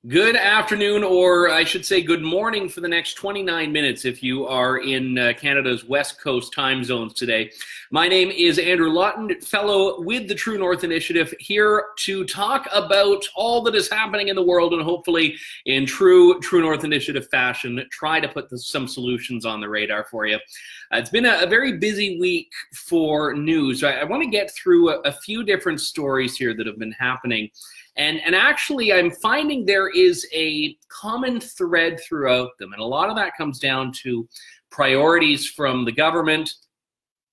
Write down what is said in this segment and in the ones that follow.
Good afternoon, or I should say good morning for the next 29 minutes if you are in Canada's West Coast time zones today. My name is Andrew Lawton, fellow with the True North Initiative, here to talk about all that is happening in the world and hopefully in true North Initiative fashion, try to put some solutions on the radar for you. It's been a very busy week for news. I want to get through a few different stories here that have been happening. And actually, I'm finding there is a common thread throughout them. And a lot of that comes down to priorities from the government.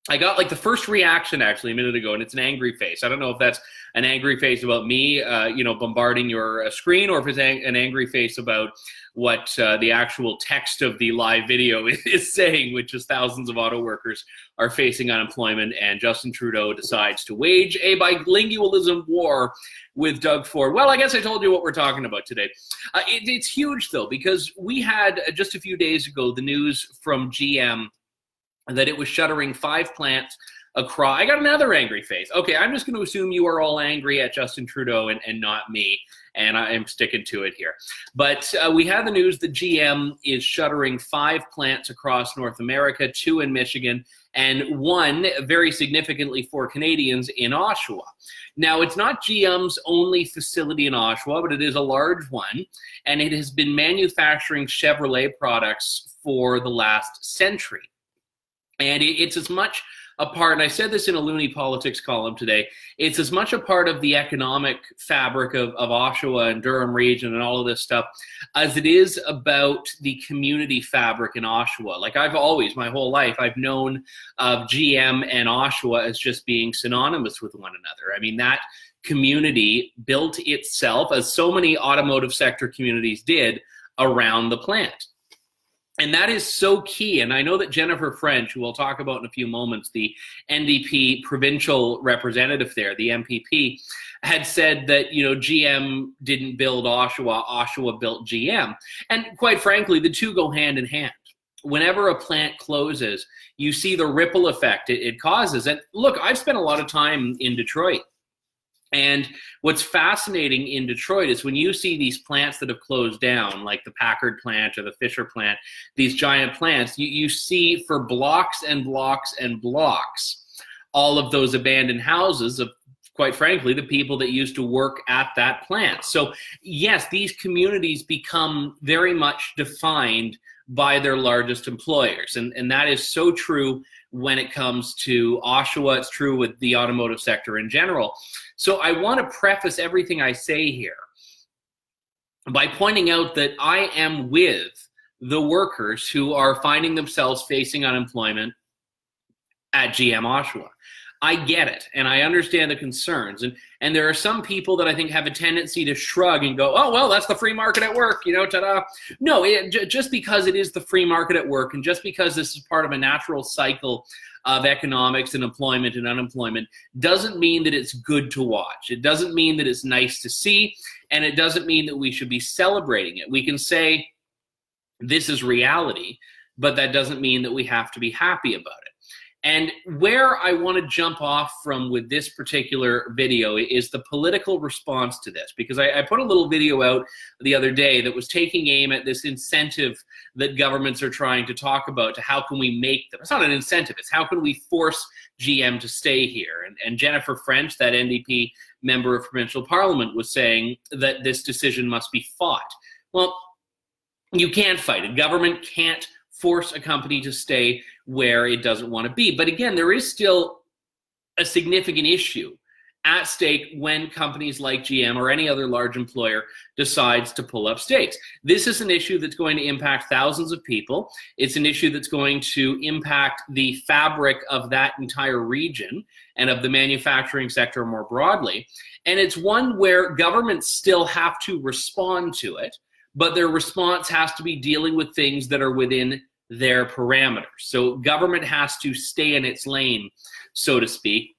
I got like the first reaction actually a minute ago, and it's an angry face. I don't know if that's an angry face about me, bombarding your screen, or if it's an angry face about what the actual text of the live video is saying, which is thousands of auto workers are facing unemployment, and Justin Trudeau decides to wage a bilingualism war with Doug Ford. Well, I guess I told you what we're talking about today. It's huge, though, because we had just a few days ago the news from GM that it was shuttering 5 plants across. I got another angry face. Okay, I'm just going to assume you are all angry at Justin Trudeau and not me, and I am sticking to it here. But we had the news that GM is shuttering 5 plants across North America, 2 in Michigan, and 1, very significantly for Canadians, in Oshawa. Now, it's not GM's only facility in Oshawa, but it is a large one, and it has been manufacturing Chevrolet products for the last century. And it's as much a part, and I said this in a Looney Politics column today, it's as much a part of the economic fabric of Oshawa and Durham region and all of this stuff as it is about the community fabric in Oshawa. Like I've always, my whole life, I've known of GM and Oshawa as just being synonymous with one another. I mean, that community built itself, as so many automotive sector communities did, around the plant. And that is so key. And I know that Jennifer French, who we'll talk about in a few moments, the NDP provincial representative there, the MPP, had said that, GM didn't build Oshawa, Oshawa built GM. And quite frankly, the two go hand in hand. Whenever a plant closes, you see the ripple effect it causes. And look, I've spent a lot of time in Detroit. And what's fascinating in Detroit is when you see these plants that have closed down, like the Packard plant or the Fisher plant, these giant plants, you see for blocks and blocks and blocks all of those abandoned houses of, quite frankly, the people that used to work at that plant. So yes, these communities become very much defined by their largest employers. And that is so true when it comes to Oshawa. It's true with the automotive sector in general. So I want to preface everything I say here by pointing out that I am with the workers who are finding themselves facing unemployment at GM Oshawa. I get it, and I understand the concerns. And there are some people that I think have a tendency to shrug and go, oh, well, that's the free market at work, ta-da. No, just because it is the free market at work, and just because this is part of a natural cycle of economics and employment and unemployment, doesn't mean that it's good to watch. It doesn't mean that it's nice to see, and it doesn't mean that we should be celebrating it. We can say this is reality, but that doesn't mean that we have to be happy about it. And where I want to jump off from with this particular video is the political response to this, because I put a little video out the other day that was taking aim at this incentive that governments are trying to talk about to how can we make them. It's not an incentive, it's how can we force GM to stay here. And Jennifer French, that NDP member of provincial parliament, was saying that this decision must be fought. Well, you can't fight it. Government can't force a company to stay where it doesn't want to be. But again, there is still a significant issue at stake when companies like GM or any other large employer decides to pull up stakes. This is an issue that's going to impact thousands of people. It's an issue that's going to impact the fabric of that entire region and of the manufacturing sector more broadly. And it's one where governments still have to respond to it, but their response has to be dealing with things that are within their parameters. So government has to stay in its lane, so to speak.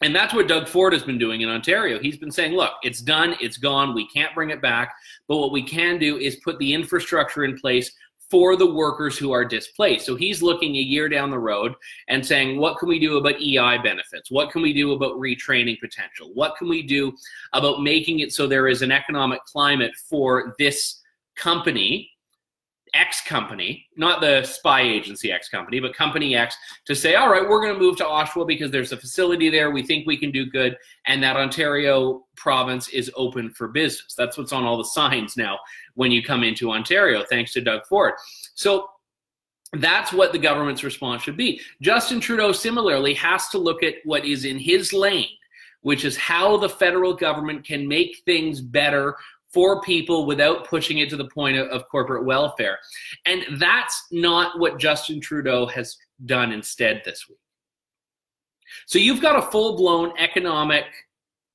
And that's what Doug Ford has been doing in Ontario. He's been saying, look, it's done, it's gone, we can't bring it back, but what we can do is put the infrastructure in place for the workers who are displaced. So he's looking a year down the road and saying, what can we do about EI benefits? What can we do about retraining potential? What can we do about making it so there is an economic climate for this company, X company, not the spy agency X company, but company X, to say, all right, we're going to move to Oshawa because there's a facility there, we think we can do good, and that Ontario province is open for business. That's what's on all the signs now when you come into Ontario, thanks to Doug Ford. So that's what the government's response should be. Justin Trudeau similarly has to look at what is in his lane, which is how the federal government can make things better for people without pushing it to the point of corporate welfare. And that's not what Justin Trudeau has done instead this week. So you've got a full-blown economic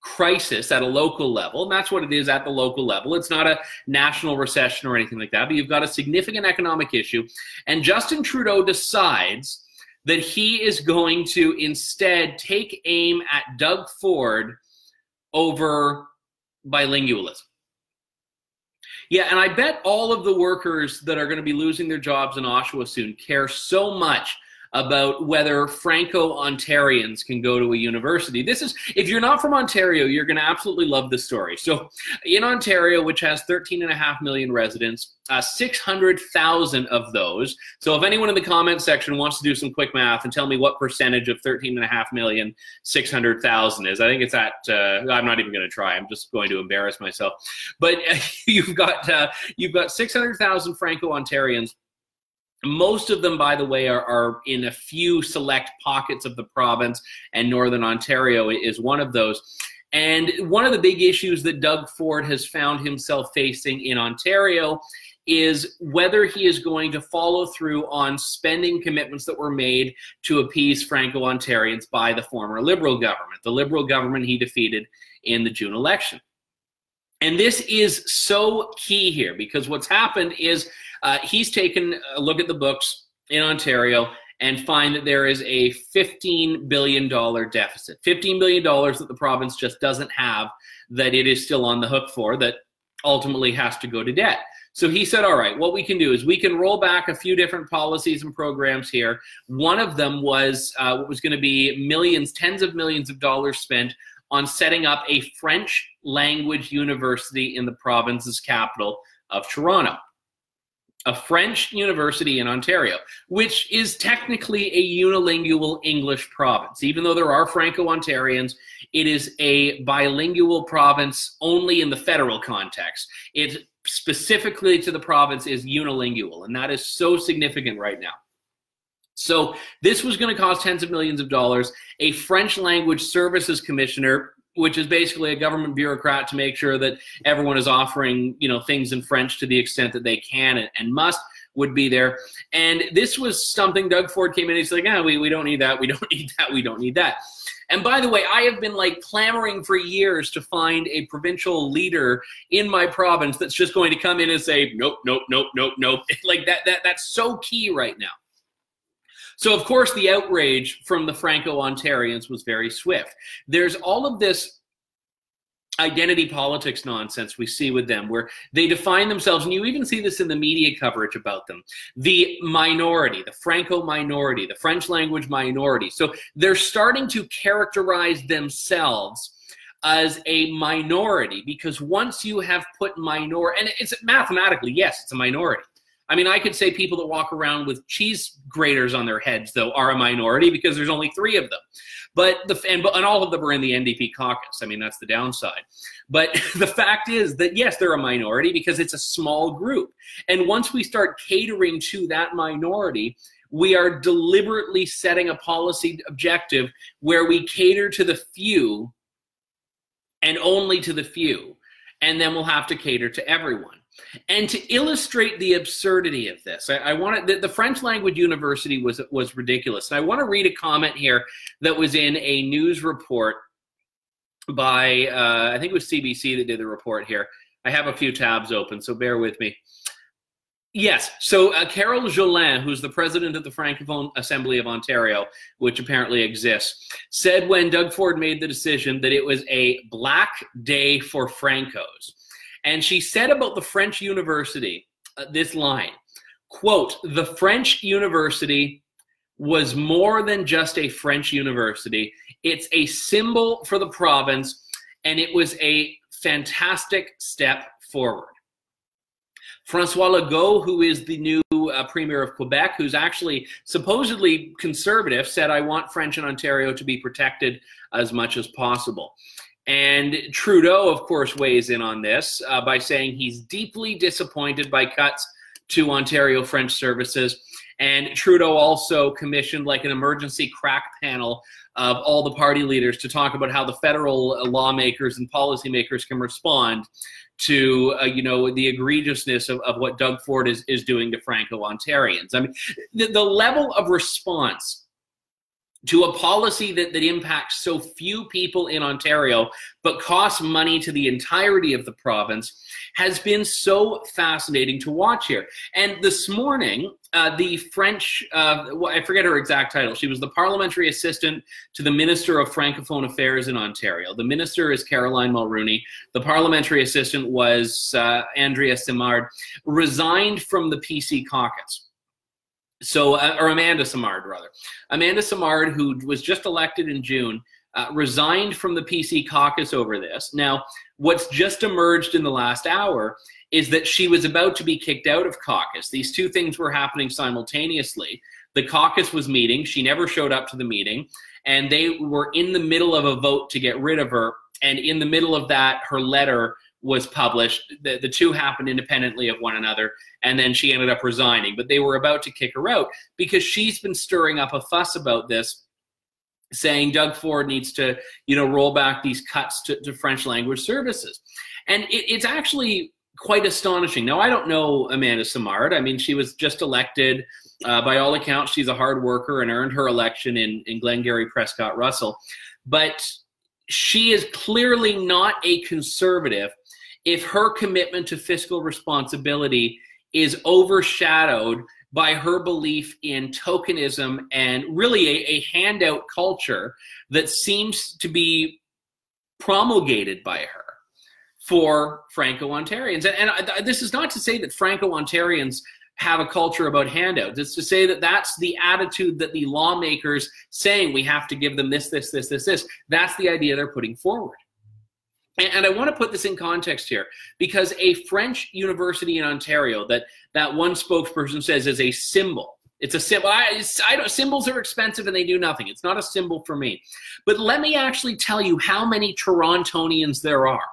crisis at a local level, and that's what it is at the local level. It's not a national recession or anything like that, but you've got a significant economic issue, and Justin Trudeau decides that he is going to instead take aim at Doug Ford over bilingualism. Yeah, and I bet all of the workers that are going to be losing their jobs in Oshawa soon care so much about whether Franco-Ontarians can go to a university. This is, if you're not from Ontario, you're going to absolutely love this story. So in Ontario, which has 13.5 million residents, 600,000 of those. So if anyone in the comment section wants to do some quick math and tell me what percentage of 13.5 million 600,000 is, I think it's at, I'm not even going to try. I'm just going to embarrass myself. But you've got 600,000 Franco-Ontarians. Most of them, by the way, are in a few select pockets of the province, and Northern Ontario is one of those. And one of the big issues that Doug Ford has found himself facing in Ontario is whether he is going to follow through on spending commitments that were made to appease Franco-Ontarians by the former Liberal government, the Liberal government he defeated in the June election. And this is so key here, because what's happened is he's taken a look at the books in Ontario and find that there is a $15 billion deficit. $15 billion that the province just doesn't have, that it is still on the hook for, that ultimately has to go to debt. So he said, all right, what we can do is we can roll back a few different policies and programs here. One of them was what was going to be millions, tens of millions of dollars spent on setting up a French language university in the province's capital of Toronto. A French university in Ontario, which is technically a unilingual English province. Even though there are Franco-Ontarians, it is a bilingual province only in the federal context. It specifically to the province is unilingual, and that is so significant right now. So this was going to cost tens of millions of dollars. A French language services commissioner, which is basically a government bureaucrat to make sure that everyone is offering, you know, things in French to the extent that they can and must, would be there. And this was something Doug Ford came in and he's like, we don't need that, we don't need that, we don't need that. And by the way, I have been like clamoring for years to find a provincial leader in my province that's just going to come in and say, nope, nope, nope, nope, nope. Like that's so key right now. So, of course, the outrage from the Franco-Ontarians was very swift. There's all of this identity politics nonsense we see with them, where they define themselves, and you even see this in the media coverage about them, the minority, the Franco minority, the French language minority. So they're starting to characterize themselves as a minority, because once you have put minority, and it's mathematically, yes, it's a minority. I mean, I could say people that walk around with cheese graters on their heads, though, are a minority because there's only 3 of them. And all of them are in the NDP caucus. I mean, that's the downside. But the fact is that, yes, they're a minority because it's a small group. And once we start catering to that minority, we are deliberately setting a policy objective where we cater to the few and only to the few. And then we'll have to cater to everyone. And to illustrate the absurdity of this, I wanted the French language university was ridiculous. And I want to read a comment here that was in a news report by I think it was CBC that did the report here. I have a few tabs open, so bear with me. Yes, so Carol Jolin, who's the president of the Francophone Assembly of Ontario, which apparently exists, said when Doug Ford made the decision that it was a black day for Francos. And she said about the French university, this line, quote, "The French university was more than just a French university. It's a symbol for the province, and it was a fantastic step forward." Francois Legault, who is the new Premier of Quebec, who's actually supposedly conservative, said, "I want French in Ontario to be protected as much as possible." And Trudeau, of course, weighs in on this by saying he's deeply disappointed by cuts to Ontario French services. And Trudeau also commissioned like an emergency crack panel of all the party leaders to talk about how the federal lawmakers and policymakers can respond to you know, the egregiousness of what Doug Ford is doing to Franco-Ontarians. I mean, the level of response to a policy that impacts so few people in Ontario but costs money to the entirety of the province has been so fascinating to watch here. And this morning, the French, I forget her exact title, she was the parliamentary assistant to the Minister of Francophone Affairs in Ontario. The minister is Caroline Mulroney. The parliamentary assistant was Andrea Simard, resigned from the PC caucus. So, or Amanda Simard, rather. Amanda Simard, who was just elected in June, resigned from the PC caucus over this. Now, what's just emerged in the last hour is that she was about to be kicked out of caucus. These two things were happening simultaneously. The caucus was meeting. She never showed up to the meeting. And they were in the middle of a vote to get rid of her. And in the middle of that, her letter was published. The two happened independently of one another, and then she ended up resigning. But they were about to kick her out because she's been stirring up a fuss about this, saying Doug Ford needs to, you know, roll back these cuts to French language services. And it's actually quite astonishing. Now, I don't know Amanda Simard. I mean, she was just elected. By all accounts, she's a hard worker and earned her election in Glengarry Prescott Russell. But she is clearly not a conservative if her commitment to fiscal responsibility is overshadowed by her belief in tokenism and really a handout culture that seems to be promulgated by her for Franco-Ontarians. And this is not to say that Franco-Ontarians have a culture about handouts. It's to say that that's the attitude that the lawmakers saying we have to give them this, this, this, this, this. That's the idea they're putting forward. And I want to put this in context here, because a French university in Ontario that one spokesperson says is a symbol. It's a symbol. Symbols are expensive and they do nothing. It's not a symbol for me. But let me actually tell you how many Torontonians there are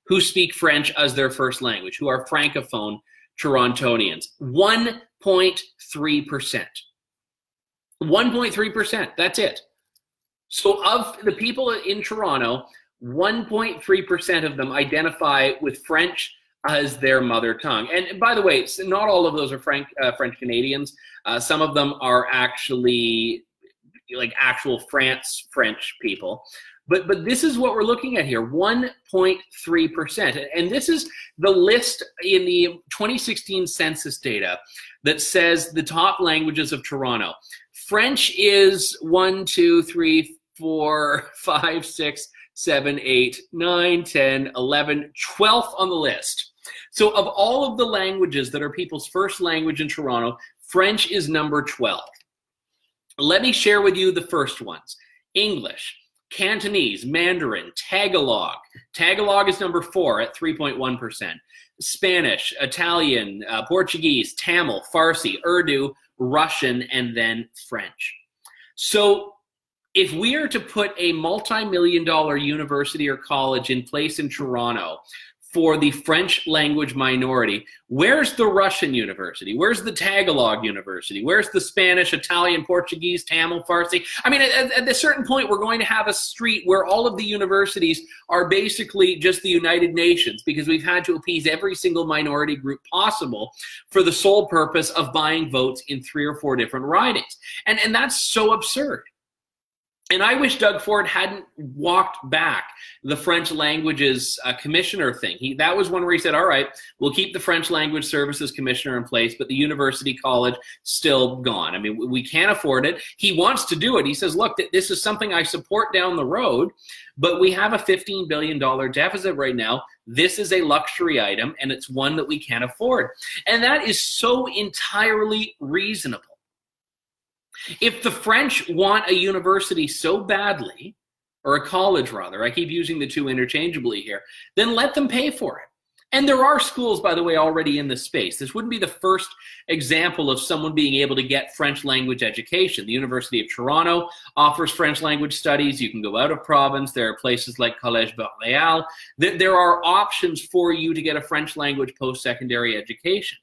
who speak French as their first language, who are Francophone Torontonians. 1.3%. 1.3%. That's it. So of the people in Toronto, 1.3% of them identify with French as their mother tongue. And by the way, not all of those are French Canadians. Some of them are actually like actual French people. But this is what we're looking at here, 1.3%. And this is the list in the 2016 census data that says the top languages of Toronto. French is 1, 2, 3, 4, 5, 6, 7, 8, 9, 10, 11, 12th on the list. So of all of the languages that are people's first language in Toronto, French is number 12. Let me share with you the first ones. English, Cantonese, Mandarin, Tagalog. Tagalog is number 4 at 3.1%. Spanish, Italian, Portuguese, Tamil, Farsi, Urdu, Russian, and then French. So if we are to put a multi-million-dollar university or college in place in Toronto for the French language minority, where's the Russian university? Where's the Tagalog university? Where's the Spanish, Italian, Portuguese, Tamil, Farsi? I mean, at a certain point, we're going to have a street where all of the universities are basically just the United Nations, because we've had to appease every single minority group possible for the sole purpose of buying votes in 3 or 4 different ridings. And that's so absurd. And I wish Doug Ford hadn't walked back the French languages commissioner thing. That was one where he said, all right, we'll keep the French language services commissioner in place, but the university college still gone. I mean, we can't afford it. He wants to do it. He says, look, this is something I support down the road, but we have a $15 billion deficit right now. This is a luxury item, and it's one that we can't afford. And that is so entirely reasonable. If the French want a university so badly, or a college rather, I keep using the two interchangeably here, then let them pay for it. And there are schools, by the way, already in this space. This wouldn't be the first example of someone being able to get French language education. The University of Toronto offers French language studies. You can go out of province. There are places like Collège Boréal. There are options for you to get a French language post-secondary education.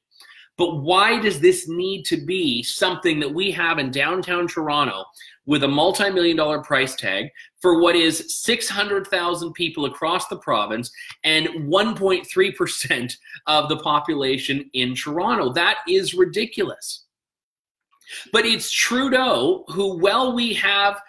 But why does this need to be something that we have in downtown Toronto with a multi-million-dollar price tag for what is 600,000 people across the province and 1.3% of the population in Toronto? That is ridiculous. But it's Trudeau who, while we have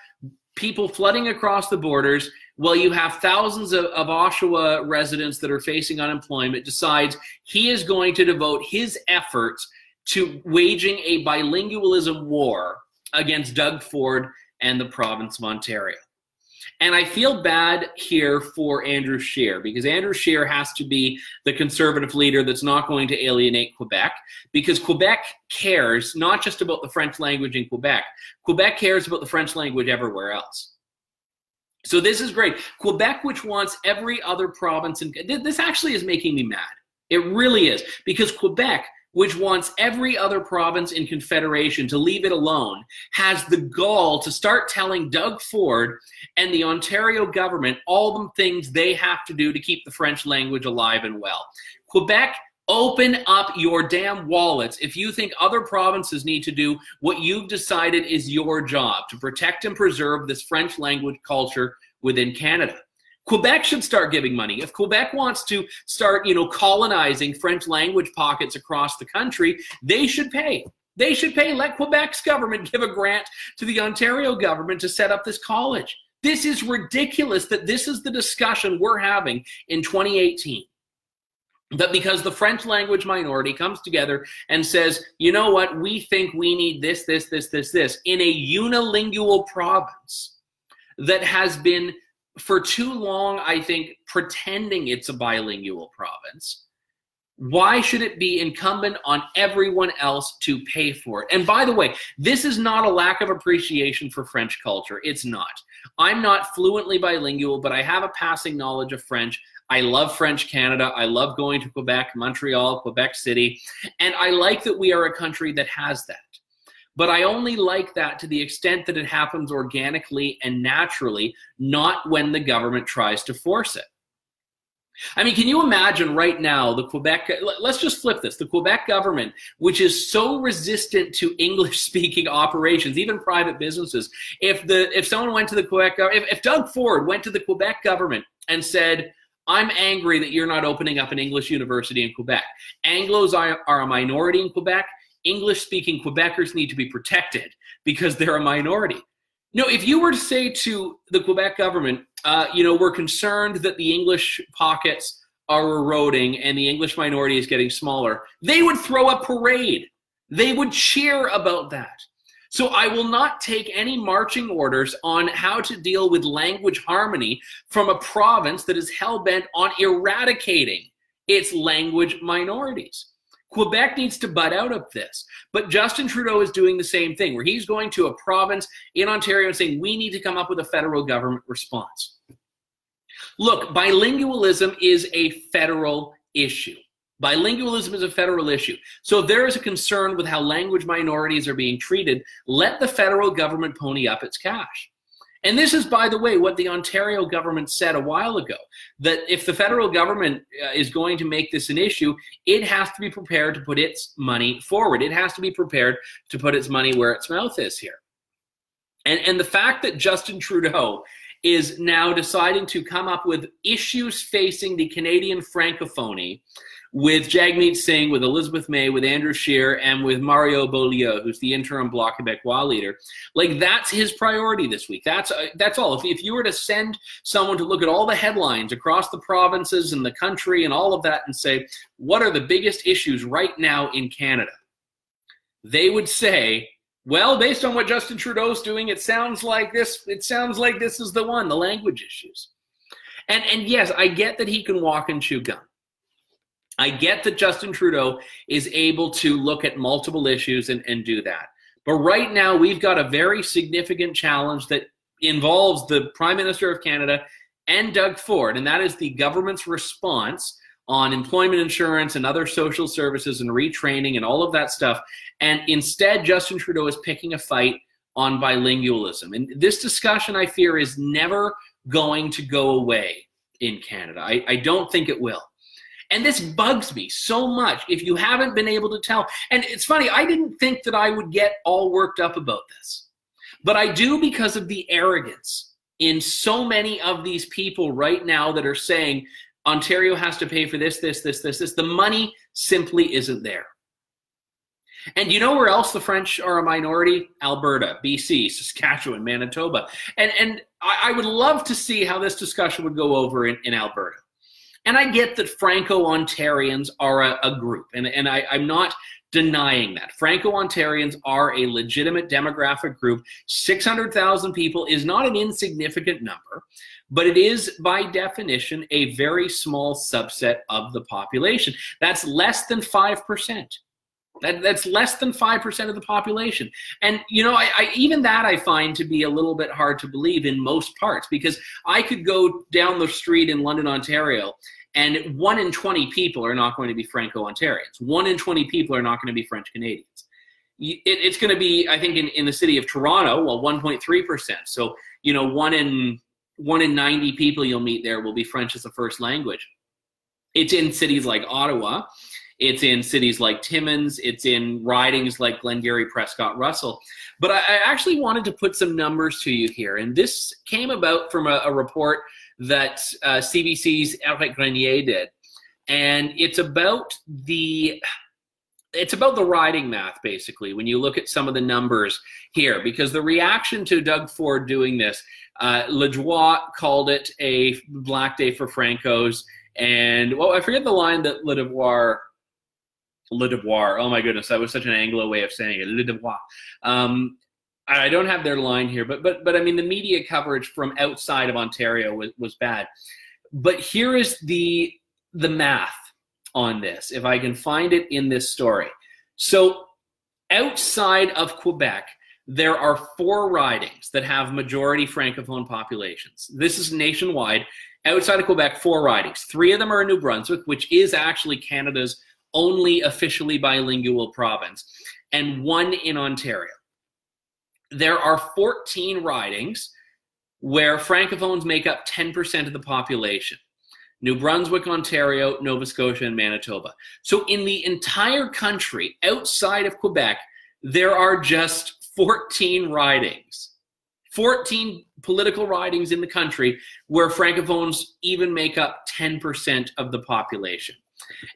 people flooding across the borders, while you have thousands of Oshawa residents that are facing unemployment, decides he is going to devote his efforts to waging a bilingualism war against Doug Ford and the province of Ontario. And I feel bad here for Andrew Scheer, because Andrew Scheer has to be the conservative leader that's not going to alienate Quebec, because Quebec cares not just about the French language in Quebec. Quebec cares about the French language everywhere else. So this is great. Quebec, which wants every other province, and this actually is making me mad. It really is, because Quebec, which wants every other province in Confederation to leave it alone, has the gall to start telling Doug Ford and the Ontario government all the things they have to do to keep the French language alive and well. Quebec, open up your damn wallets if you think other provinces need to do what you've decided is your job, to protect and preserve this French language culture within Canada. Quebec should start giving money. If Quebec wants to start, colonizing French language pockets across the country, they should pay. They should pay. Let Quebec's government give a grant to the Ontario government to set up this college. This is ridiculous that this is the discussion we're having in 2018. That because the French language minority comes together and says, you know what, we think we need this, in a unilingual province that has been for too long, I think, pretending it's a bilingual province. Why should it be incumbent on everyone else to pay for it? And by the way, this is not a lack of appreciation for French culture. It's not. I'm not fluently bilingual, but I have a passing knowledge of French. I love French Canada. I love going to Quebec, Montreal, Quebec City. And I like that we are a country that has that. But I only like that to the extent that it happens organically and naturally, not when the government tries to force it. I mean, can you imagine right now the Quebec, let's just flip this, the Quebec government, which is so resistant to English-speaking operations, even private businesses, if someone went to the Quebec, if Doug Ford went to the Quebec government and said, I'm angry that you're not opening up an English university in Quebec. Anglos are a minority in Quebec. English-speaking Quebecers need to be protected because they're a minority. If you were to say to the Quebec government, we're concerned that the English pockets are eroding and the English minority is getting smaller, they would throw a parade. They would cheer about that. So I will not take any marching orders on how to deal with language harmony from a province that is hell-bent on eradicating its language minorities. Quebec needs to butt out of this. But Justin Trudeau is doing the same thing, where he's going to a province in Ontario and saying, we need to come up with a federal government response. Look, bilingualism is a federal issue. Bilingualism is a federal issue. So if there is a concern with how language minorities are being treated, let the federal government pony up its cash. And this is, by the way, what the Ontario government said a while ago, that if the federal government is going to make this an issue, it has to be prepared to put its money forward. It has to be prepared to put its money where its mouth is here. And the fact that Justin Trudeau is now deciding to come up with issues facing the Canadian Francophonie with Jagmeet Singh, with Elizabeth May, with Andrew Scheer, and with Mario Beaulieu, who's the interim Bloc Québécois leader. Like, that's his priority this week. That's all. If you were to send someone to look at all the headlines across the provinces and the country and all of that and say, what are the biggest issues right now in Canada? They would say, well, based on what Justin Trudeau's doing, it sounds like this is the one, the language issues. And yes, I get that he can walk and chew gum. I get that Justin Trudeau is able to look at multiple issues and do that. But right now, we've got a very significant challenge that involves the Prime Minister of Canada and Doug Ford, and that is the government's response on employment insurance and other social services and retraining and all of that stuff. And instead, Justin Trudeau is picking a fight on bilingualism. And this discussion, I fear, is never going to go away in Canada. I don't think it will. And this bugs me so much if you haven't been able to tell. And it's funny, I didn't think that I would get all worked up about this. But I do because of the arrogance in so many of these people right now that are saying Ontario has to pay for this. The money simply isn't there. And you know where else the French are a minority? Alberta, BC, Saskatchewan, Manitoba. And I would love to see how this discussion would go over in Alberta. And I get that Franco-Ontarians are a group, and I'm not denying that. Franco-Ontarians are a legitimate demographic group. 600,000 people is not an insignificant number, but it is, by definition, a very small subset of the population. That's less than 5%. That's less than 5% of the population. And, you know, even that I find to be a little bit hard to believe in most parts, because I could go down the street in London, Ontario, and 1 in 20 people are not going to be Franco-Ontarians. 1 in 20 people are not going to be French-Canadians. It's going to be, I think, in the city of Toronto, well, 1.3%. So, you know, 1 in 90 people you'll meet there will be French as a first language. It's in cities like Ottawa. It's in cities like Timmins. It's in ridings like Glengarry, Prescott, Russell. But I actually wanted to put some numbers to you here. And this came about from a report that CBC's Eric Grenier did. And it's about the riding math, basically, when you look at some of the numbers here. Because the reaction to Doug Ford doing this, Lejoie called it a black day for Francos. And, well, I forget the line that Le Devoir, oh my goodness, that was such an Anglo way of saying it, Le Devoir. I don't have their line here, but I mean, the media coverage from outside of Ontario was bad. But here is the math on this, if I can find it in this story. So outside of Quebec, there are 4 ridings that have majority Francophone populations. This is nationwide. Outside of Quebec, 4 ridings. 3 of them are in New Brunswick, which is actually Canada's only officially bilingual province, and 1 in Ontario. There are 14 ridings where Francophones make up 10% of the population. New Brunswick, Ontario, Nova Scotia, and Manitoba. So in the entire country, outside of Quebec, there are just 14 ridings. 14 political ridings in the country where Francophones even make up 10% of the population.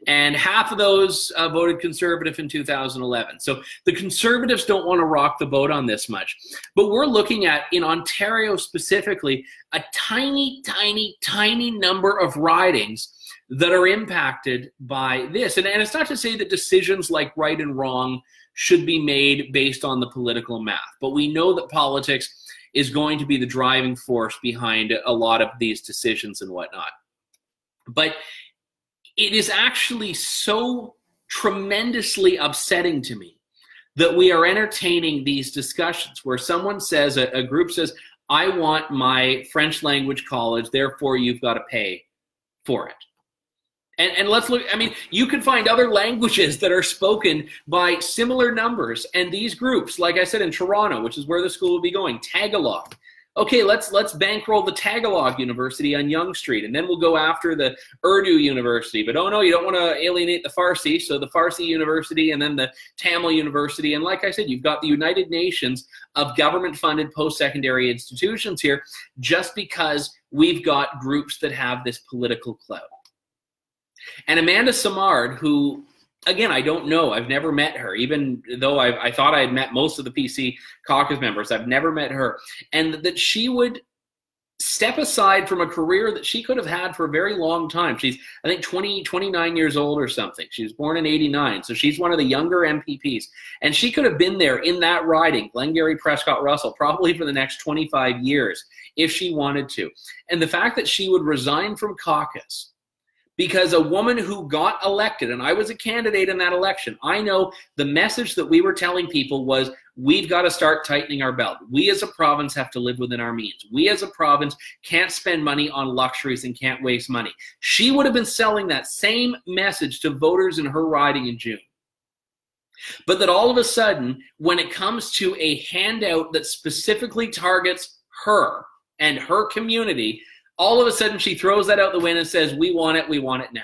And half of those voted Conservative in 2011. So the Conservatives don't want to rock the boat on this much. But we're looking at, in Ontario specifically, a tiny, tiny, tiny number of ridings that are impacted by this. And it's not to say that decisions like right and wrong should be made based on the political math. But we know that politics is going to be the driving force behind a lot of these decisions and whatnot. But it is actually so tremendously upsetting to me that we are entertaining these discussions where someone says, a group says, I want my French language college, therefore you've got to pay for it. And let's look, I mean, you can find other languages that are spoken by similar numbers. And these groups, like I said, in Toronto, which is where the school will be going, Tagalog, Okay, let's bankroll the Tagalog University on Yonge Street, and then we'll go after the Urdu University. But oh no, you don't want to alienate the Farsi, so the Farsi University and then the Tamil University. And like I said, you've got the United Nations of government-funded post-secondary institutions here, just because we've got groups that have this political clout. And Amanda Simard, who, again, I don't know. I've never met her, even though I thought I had met most of the PC caucus members. I've never met her. And that she would step aside from a career that she could have had for a very long time. She's, I think, 29 years old or something. She was born in '89, so she's one of the younger MPPs. And she could have been there in that riding, Glengarry Prescott Russell, probably for the next 25 years if she wanted to. And the fact that she would resign from caucus because a woman who got elected, and I was a candidate in that election, I know the message that we were telling people was, we've got to start tightening our belt. We as a province have to live within our means. We as a province can't spend money on luxuries and can't waste money. She would have been selling that same message to voters in her riding in June. But that all of a sudden, when it comes to a handout that specifically targets her and her community, all of a sudden she throws that out the window and says, we want it now.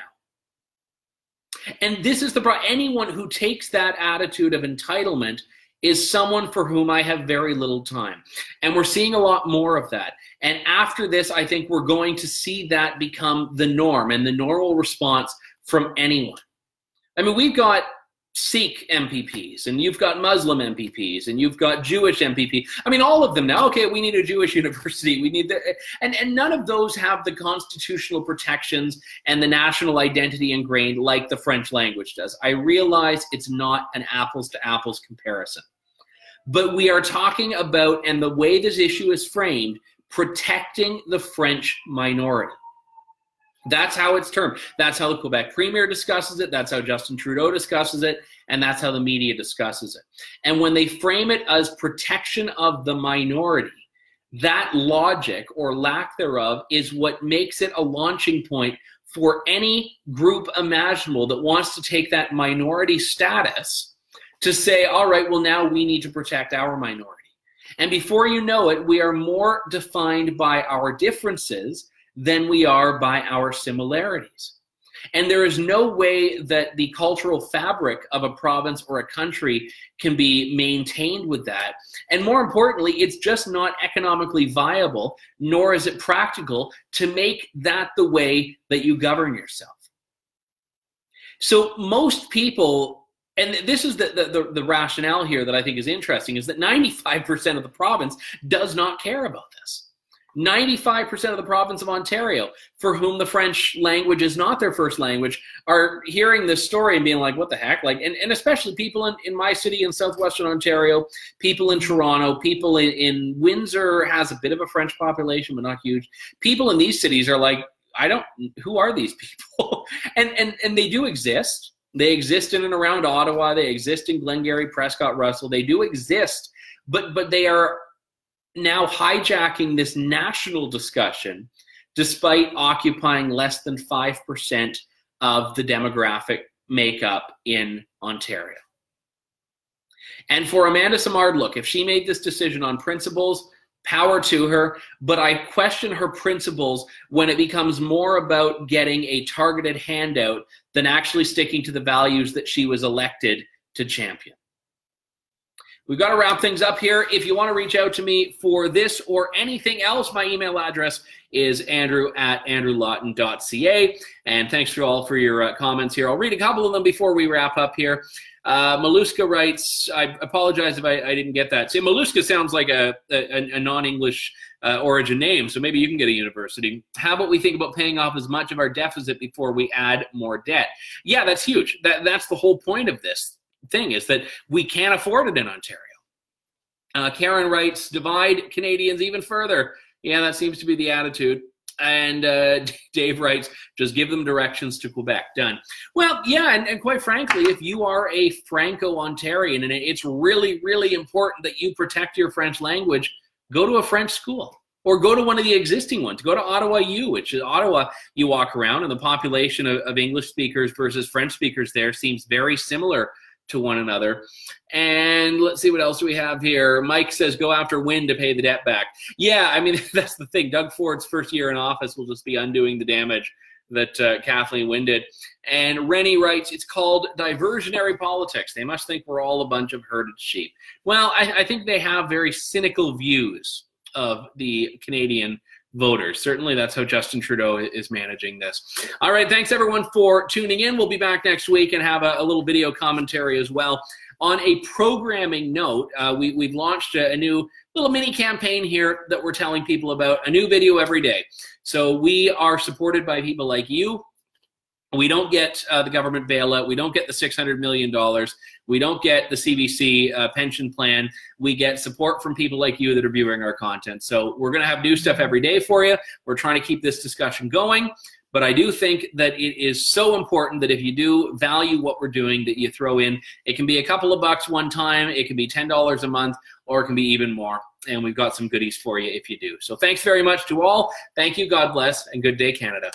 And this is the problem. Anyone who takes that attitude of entitlement is someone for whom I have very little time. And we're seeing a lot more of that. And after this, I think we're going to see that become the norm and the normal response from anyone. I mean, we've got Sikh MPPs, and you've got Muslim MPPs, and you've got Jewish MPP. I mean, all of them now. Okay, we need a Jewish university. We need and none of those have the constitutional protections and the national identity ingrained like the French language does. I realize it's not an apples to apples comparison, but we are talking about, and the way this issue is framed, protecting the French minority. That's how it's termed. That's how the Quebec Premier discusses it. That's how Justin Trudeau discusses it. And that's how the media discusses it. And when they frame it as protection of the minority, that logic or lack thereof is what makes it a launching point for any group imaginable that wants to take that minority status to say, all right, well, now we need to protect our minority. And before you know it, we are more defined by our differences than we are by our similarities. And there is no way that the cultural fabric of a province or a country can be maintained with that. And more importantly, it's just not economically viable, nor is it practical to make that the way that you govern yourself. So most people, and this is the rationale here that I think is interesting, is that 95% of the province does not care about this. 95% of the province of Ontario, for whom the French language is not their first language, are hearing this story and being like, what the heck? Like, and especially people in my city in southwestern Ontario, people in Toronto, people in Windsor has a bit of a French population, but not huge. People in these cities are like, who are these people? and they do exist. They exist in and around Ottawa. They exist in Glengarry, Prescott, Russell. They do exist, but they are now hijacking this national discussion despite occupying less than 5% of the demographic makeup in Ontario. And for Amanda Simard, look, if she made this decision on principles, power to her, but I question her principles when it becomes more about getting a targeted handout than actually sticking to the values that she was elected to champion. We've got to wrap things up here. If you want to reach out to me for this or anything else, my email address is andrew@andrewlawton.ca. And thanks for all for your comments here. I'll read a couple of them before we wrap up here. Maluska writes, I apologize if I didn't get that. See, Maluska sounds like a non-English origin name, so maybe you can get a university. How about we think about paying off as much of our deficit before we add more debt? Yeah, that's huge. That's the whole point of this thing, is that we can't afford it in Ontario. Karen writes, divide Canadians even further. Yeah, that seems to be the attitude. And Dave writes, just give them directions to Quebec. Done. Well, yeah, and quite frankly, if you are a Franco-Ontarian and it's really, really important that you protect your French language, go to a French school. Or go to one of the existing ones. Go to Ottawa U, which is Ottawa, you walk around, and the population of English speakers versus French speakers there seems very similar to one another. And let's see, what else do we have here? Mike says, go after Wynne to pay the debt back. Yeah, I mean, that's the thing. Doug Ford's first year in office will just be undoing the damage that Kathleen Wynne did. And Rennie writes, it's called diversionary politics. They must think we're all a bunch of herded sheep. Well, I think they have very cynical views of the Canadian voters. Certainly that's how Justin Trudeau is managing this. All right, thanks everyone for tuning in. We'll be back next week and have a little video commentary as well. On a programming note, we've launched a new little mini campaign here that we're telling people about, a new video every day. So we are supported by people like you. We don't get the government bailout. We don't get the $600 million. We don't get the CBC pension plan. We get support from people like you that are viewing our content. So we're going to have new stuff every day for you. We're trying to keep this discussion going. But I do think that it is so important that if you do value what we're doing, that you throw in. It can be a couple of bucks one time. It can be $10 a month, or it can be even more. And we've got some goodies for you if you do. So thanks very much to all. Thank you. God bless. And good day, Canada.